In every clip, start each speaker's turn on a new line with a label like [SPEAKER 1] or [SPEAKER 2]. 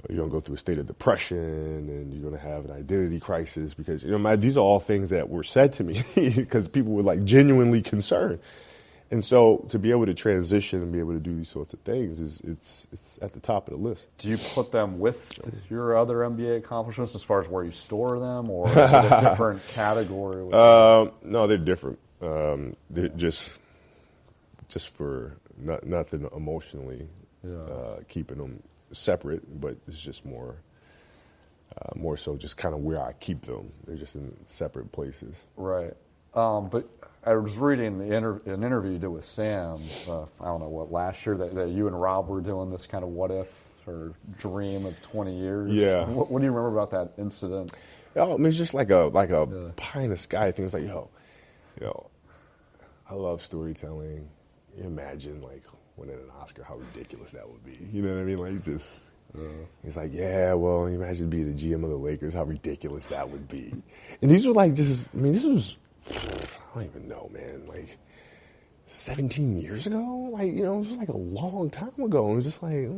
[SPEAKER 1] you're going to go through a state of depression and you're going to have an identity crisis because, these are all things that were said to me because people were like genuinely concerned. And so to be able to transition and be able to do these sorts of things it's at the top of the list.
[SPEAKER 2] Do you put them with your other NBA accomplishments as far as where you store them, or is it a different category?
[SPEAKER 1] No, they're different. They're just for nothing emotionally keeping them separate, but it's just more so just kind of where I keep them. They're just in separate places.
[SPEAKER 2] Right. But I was reading an interview you did with Sam, I don't know last year, that you and Rob were doing this kind of what if or dream of 20 years.
[SPEAKER 1] Yeah.
[SPEAKER 2] What do you remember about that incident?
[SPEAKER 1] It's just like a pie in the sky thing. It's like, I love storytelling. Imagine like winning an Oscar, how ridiculous that would be. You know what I mean? Like just. He's like, imagine being the GM of the Lakers, how ridiculous that would be. And these were like this was, I don't even know, man, like 17 years ago? Like, it was like a long time ago. And it was just like,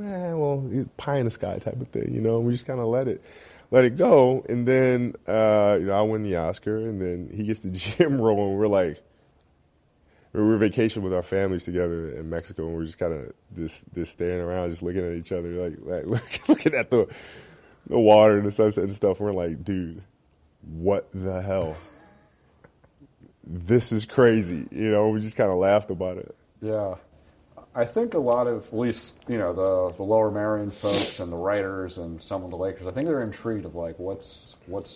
[SPEAKER 1] pie in the sky type of thing, We just kind of let it go. And then, I win the Oscar, and then he gets the GM role, and we're like, we're vacation with our families together in Mexico, and we're just kind of just staring around, just looking at each other, like looking at the water and the sunset and stuff. And we're like, dude, what the hell? This is crazy. We just kind of laughed about it.
[SPEAKER 2] Yeah. I think a lot of, at least, the Lower Merion folks and the writers and some of the Lakers, I think they're intrigued of like, what's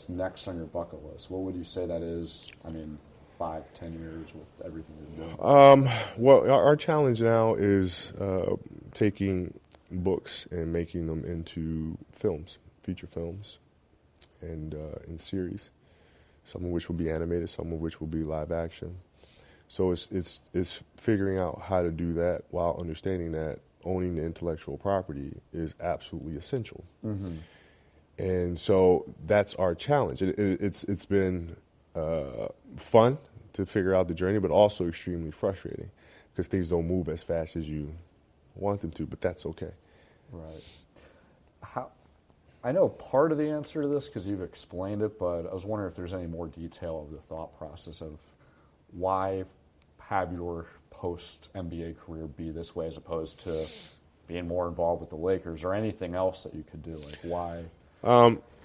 [SPEAKER 2] next on your bucket list? What would you say that is? 5-10 years with everything you're doing?
[SPEAKER 1] Well, our challenge now is taking books and making them into films, feature films, and in series. Some of which will be animated, some of which will be live action. So it's figuring out how to do that while understanding that owning the intellectual property is absolutely essential. Mm-hmm. And so that's our challenge. It's been fun to figure out the journey, but also extremely frustrating because things don't move as fast as you want them to, but that's okay.
[SPEAKER 2] Right. I know part of the answer to this because you've explained it, but I was wondering if there's any more detail of the thought process of why have your post-NBA career be this way as opposed to being more involved with the Lakers or anything else that you could do? Like, why?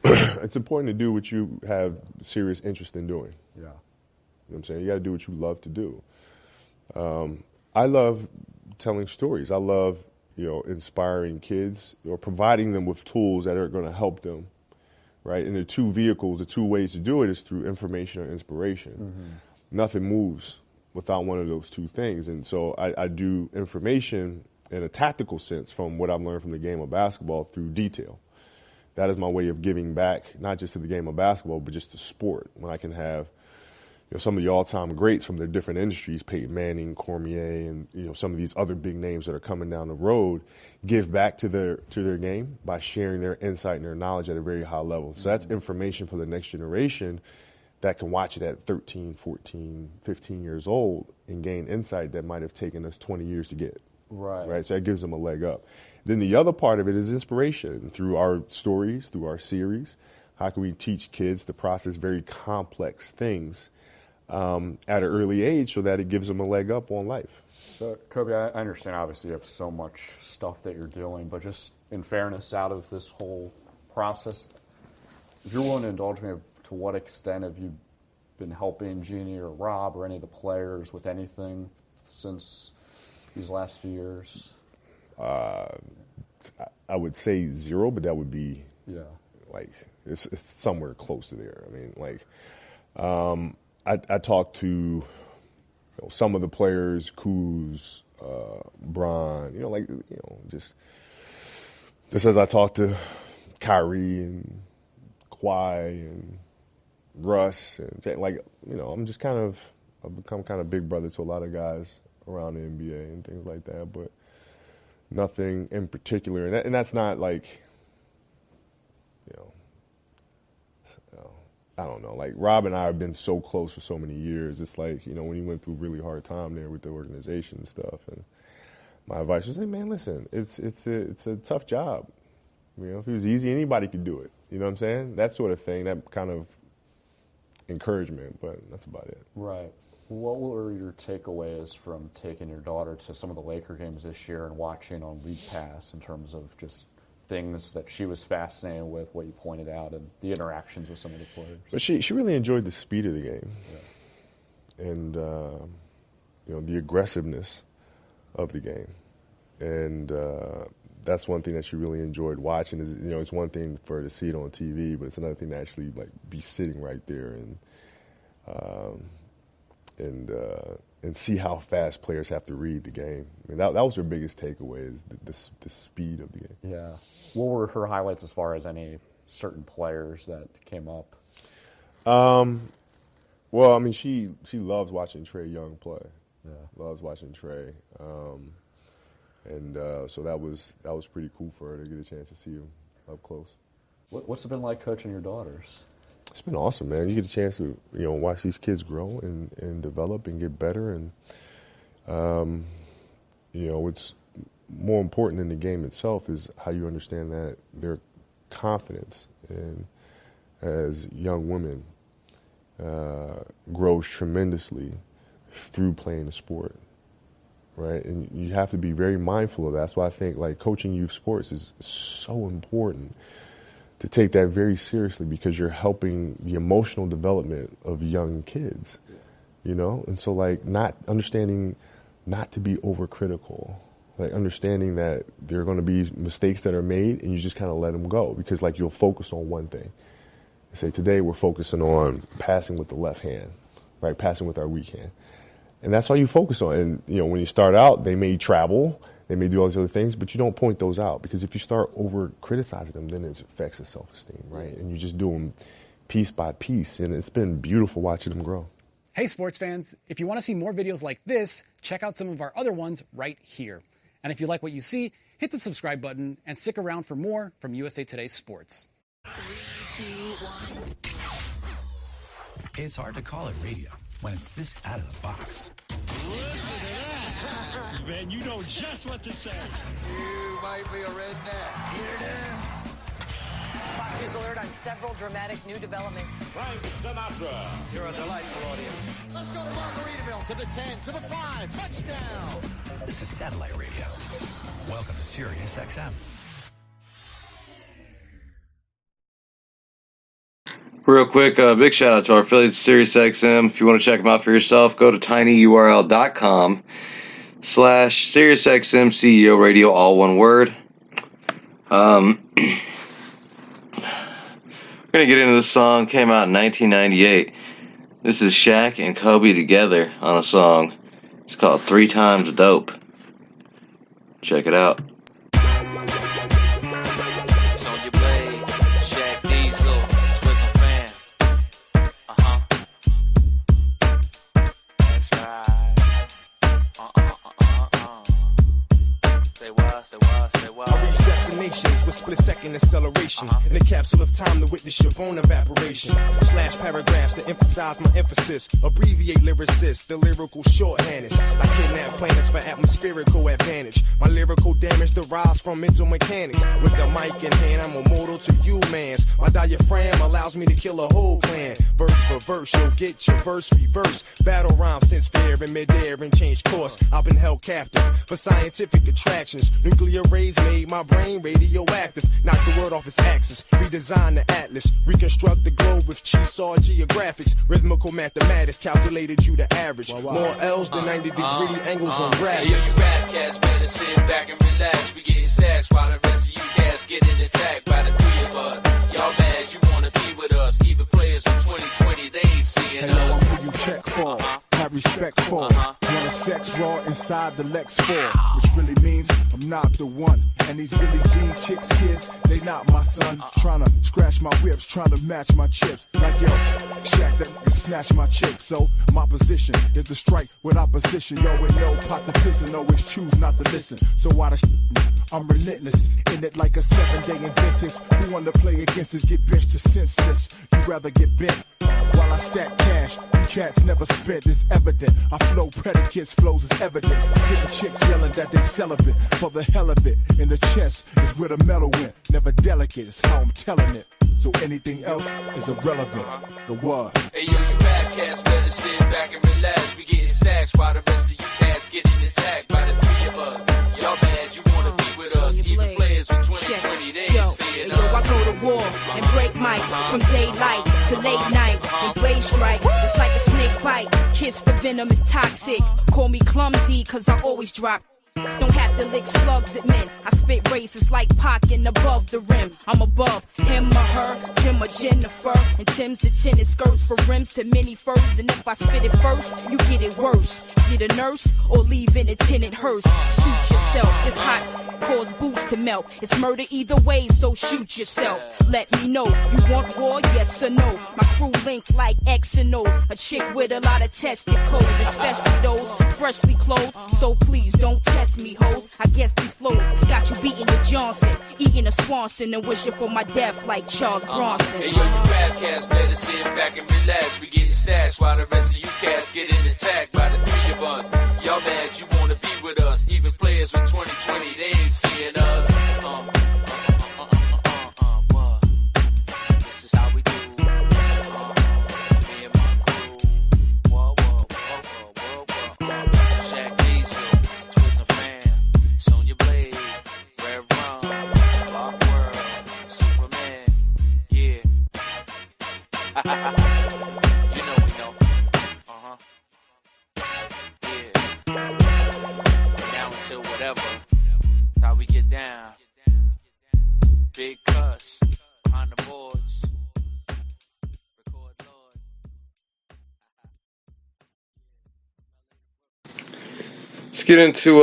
[SPEAKER 1] It's important to do what you have serious interest in doing.
[SPEAKER 2] Yeah.
[SPEAKER 1] You know what I'm saying? You got to do what you love to do. I love telling stories. I love, inspiring kids or providing them with tools that are going to help them, right? And the two ways to do it is through information or inspiration. Mm-hmm. Nothing moves without one of those two things. And so I do information in a tactical sense from what I've learned from the game of basketball through detail. That is my way of giving back, not just to the game of basketball, but just to sport. When I can have, some of the all-time greats from their different industries, Peyton Manning, Cormier, and some of these other big names that are coming down the road, give back to their game by sharing their insight and their knowledge at a very high level. So that's information for the next generation that can watch it at 13, 14, 15 years old and gain insight that might have taken us 20 years to get. Right. So that gives them a leg up. Then the other part of it is inspiration through our stories, through our series. How can we teach kids to process very complex things at an early age so that it gives them a leg up on life?
[SPEAKER 2] So, Kobe, I understand obviously you have so much stuff that you're doing, but just in fairness out of this whole process, if you're willing to indulge me, to what extent have you been helping Jeannie or Rob or any of the players with anything since these last few years?
[SPEAKER 1] I would say zero, but that would be it's somewhere close to there. I talked to some of the players, Kuz, Bron, just as I talked to Kyrie and Kawhi and Russ and I'm just I've become kind of big brother to a lot of guys around the NBA and things like that, but nothing in particular. And that's not like, I don't know. Like Rob and I have been so close for so many years. It's like, when he went through a really hard time there with the organization and stuff. And my advice was, hey man, listen, it's a tough job. You know, if it was easy, anybody could do it. You know what I'm saying? That sort of thing, that kind of encouragement, but that's about it.
[SPEAKER 2] Right. What were your takeaways from taking your daughter to some of the Laker games this year and watching on League Pass in terms of just things that she was fascinated with, what you pointed out, and the interactions with some of the players?
[SPEAKER 1] But she really enjoyed the speed of the game,
[SPEAKER 2] yeah.
[SPEAKER 1] and you know, the aggressiveness of the game, and that's one thing that she really enjoyed watching. Is, you know, it's one thing for her to see it on TV, but it's another thing to actually like be sitting right there and see how fast players have to read the game. I mean, that was her biggest takeaway, is the speed of the game.
[SPEAKER 2] Yeah. What were her highlights as far as any certain players that came up?
[SPEAKER 1] Well, I mean, she loves watching Trae Young play.
[SPEAKER 2] Yeah.
[SPEAKER 1] Loves watching Trae. So that was pretty cool for her to get a chance to see him up close.
[SPEAKER 2] What's it been like coaching your daughters?
[SPEAKER 1] It's been awesome, man. You get a chance to, you know, watch these kids grow and develop and get better. And, you know, what's more important in the game itself is how you understand that their confidence and as young women grows tremendously through playing the sport, right? And you have to be very mindful of that. That's why I think, like, coaching youth sports is so important, to take that very seriously, because you're helping the emotional development of young kids, you know? And so, like, not understanding not to be overcritical, like understanding that there are going to be mistakes that are made and you just kind of let them go, because, like, you'll focus on one thing. You say, today we're focusing on passing with the left hand, right? Passing with our weak hand. And that's all you focus on. And, you know, when you start out, they may travel, they may do all these other things, but you don't point those out, because if you start over-criticizing them, then it affects their self-esteem, right? And you just do them piece by piece, and it's been beautiful watching them grow.
[SPEAKER 3] Hey, sports fans, if you want to see more videos like this, check out some of our other ones right here. And if you like what you see, hit the subscribe button and stick around for more from USA Today Sports.
[SPEAKER 4] 3, 2, 1.
[SPEAKER 5] It's hard to call it radio when it's this out of the box.
[SPEAKER 6] Listen to that. Man, you know just what to say.
[SPEAKER 7] You might be a redneck.
[SPEAKER 4] Fox News alert on several dramatic new developments.
[SPEAKER 6] Frank Sinatra.
[SPEAKER 7] You're a delightful audience. Let's go to Margaritaville, to the 10, to the 5. Touchdown.
[SPEAKER 5] This is satellite radio. Welcome to Sirius XM.
[SPEAKER 8] Real quick, big shout out to our affiliates, SiriusXM. If you want to check them out for yourself, go to tinyurl.com/SiriusXM CEO Radio, all one word. We're going to get into this song. Came out in 1998. This is Shaq and Kobe together on a song. It's called 3 Times Dope. Check it out.
[SPEAKER 9] With split-second acceleration in a capsule of time to witness your bone evaporation. Slash paragraphs to emphasize my emphasis. Abbreviate lyricists, the lyrical shorthanders. I kidnap planets for atmospherical advantage. My lyrical damage derives from mental mechanics. With the mic in hand, I'm immortal to you, mans. My diaphragm allows me to kill a whole clan. Verse for verse, you'll get your verse reverse. Battle rhyme since fair in midair and change course. I've been held captive for scientific attractions. Nuclear rays made my brain radioactive. Knock the world off its axis. Redesign the atlas. Reconstruct the globe with Cheesaw geographics. Rhythmical mathematics calculated you the average. More L's than 90-degree angles on graphics.
[SPEAKER 10] Hey, you rap cats better sit back and relax. We getting stacks while the rest of you cats getting attacked by the 3 of us. Y'all mad you wanna be with us. Even players from 2020, they ain't seeing us.
[SPEAKER 11] I'm who you check for. Have respect for. Wanna sex raw inside the Lex 4, which really means I'm not the one. And these Billie Jean chicks kids, they not my son. Tryna scratch my whips, tryna match my chips. Like yo, Shaq that can snatch my chick. So my position is to strike with opposition. Yo, and yo, pop the pissin', always choose not to listen. So why the I'm relentless, in it like a 7-day Invictus. Who wanna play against us get benched to senseless? You rather get bent while while I stack cash. You cats never spent, it's evident. I flow predicates, flows is evidence. Hitting chicks yelling that they celibate for the hell of it. In the chest is where the metal went. Never delicate, it's how I'm telling it. So anything else is irrelevant. The what?
[SPEAKER 10] Hey yo, you bad cats better sit back and relax. We getting stacks while the rest of you cats getting attacked by the three of us. Y'all mad you wanna be with us? Even players with 2020, they ain't seeing us.
[SPEAKER 12] Yo, I go to war and break mics from daylight to late night. When blade strike, it's like a snake bite. Kiss the venom is toxic. Call me clumsy, cause I always drop. Don't have to lick slugs at men. I spit razors like Pac and above the rim. I'm above him or her, Jim or Jennifer. And Tim's the tinted skirts for rims to mini furs. And if I spit it first, you get it worse. Get a nurse or leave in a tinted hearse. Suit yourself, it's hot, cause boots to melt. It's murder either way, so shoot yourself. Let me know, you want war, yes or no? My crew link like X and O's. A chick with a lot of tested codes, especially those freshly clothed. So please don't test me, hoes. I guess these flows got you beating your Johnson, eating a Swanson and wishing for my death like Charles Bronson.
[SPEAKER 10] Hey yo, you rap cats better sit back and relax. We getting stashed while the rest of you cats getting attacked by the three of us. Y'all mad you wanna be with us? Even players with 2020, they ain't seeing us. What? This is how we do. Me and my crew. Whoa. Shaq Diesel, Twistin' Fam, Sonya Blade, Red Rum, Rock World, Superman, yeah. You know we know. Down until whatever. That's how we get down. Big cuss behind the boards. Record Lord.
[SPEAKER 8] Let's get into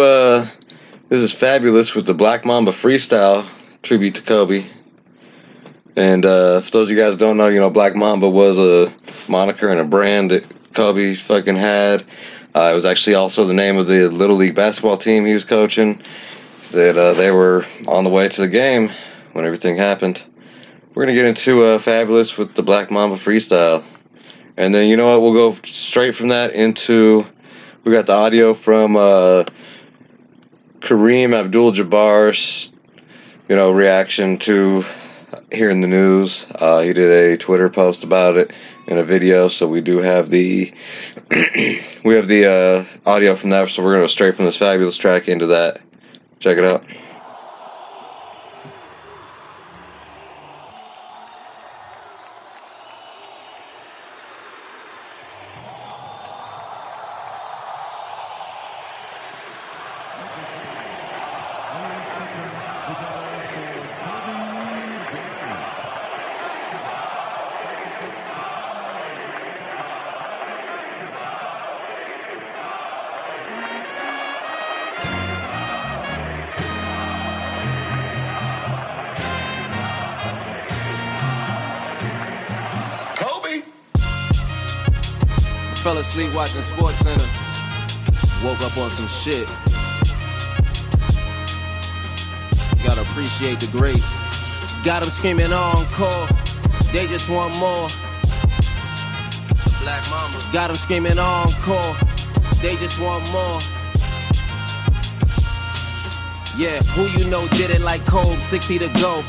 [SPEAKER 8] this is Fabulous with the Black Mamba freestyle tribute to Kobe. And for those of you guys who don't know, you know, Black Mamba was a moniker and a brand that Kobe fucking had. It was actually also the name of the Little League basketball team he was coaching. That they were on the way to the game when everything happened. We're going to get into Fabulous with the Black Mamba freestyle. And then, you know what, we'll go straight from that into, we got the audio from Kareem Abdul-Jabbar's, you know, reaction to hearing the news. He did a Twitter post about it in a video, so we do have the we have the audio from that, so we're going to go straight from this Fabulous track into that. Check it out.
[SPEAKER 10] Fell asleep watching Sports Center. Woke up on some shit. Gotta appreciate the greats. Got them screaming encore. They just want more. The Black Mamba. Got them screaming encore. They just want more. Yeah, who you know did it like Kobe, 60 to go.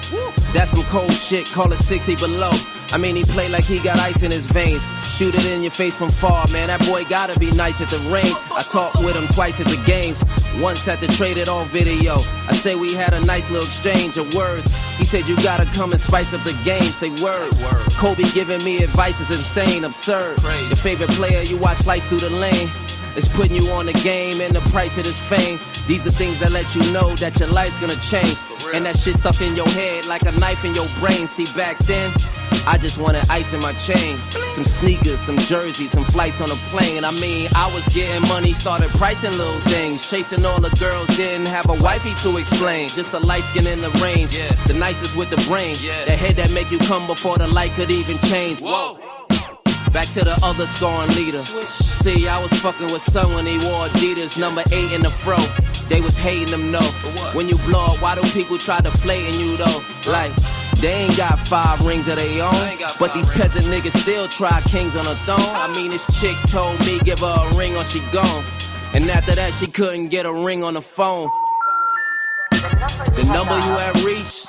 [SPEAKER 10] That's some cold shit, call it 60 below. I mean, he played like he got ice in his veins. Shoot it in your face from far, man, that boy gotta be nice at the range. I talked with him twice at the games. Once had to trade it on video. I say we had a nice little exchange of words. He said you gotta come and spice up the game, say word. Kobe giving me advice is insane, absurd. Your favorite player you watch slice through the lane. It's putting you on the game and the price of this fame. These are things that let you know that your life's gonna change. And that shit stuck in your head like a knife in your brain. See, back then, I just wanted ice in my chain. Some sneakers, some jerseys, some flights on a plane. I mean, I was getting money, started pricing little things. Chasing all the girls, didn't have a wifey to explain. Just the light skin in the range, the nicest with the brain. The head that make you come before the light could even change. Whoa. Back to the other scoring leader. See, I was fucking with son when he wore Adidas, number 8 in the fro. They was hating him, no. When you blow up, why do people try to flame you, though? Like, They ain't got 5 rings of their own, but these peasant niggas still try kings on a throne. I mean, this chick told me give her a ring or she gone, and after that she couldn't get a ring on the phone. The number you have reached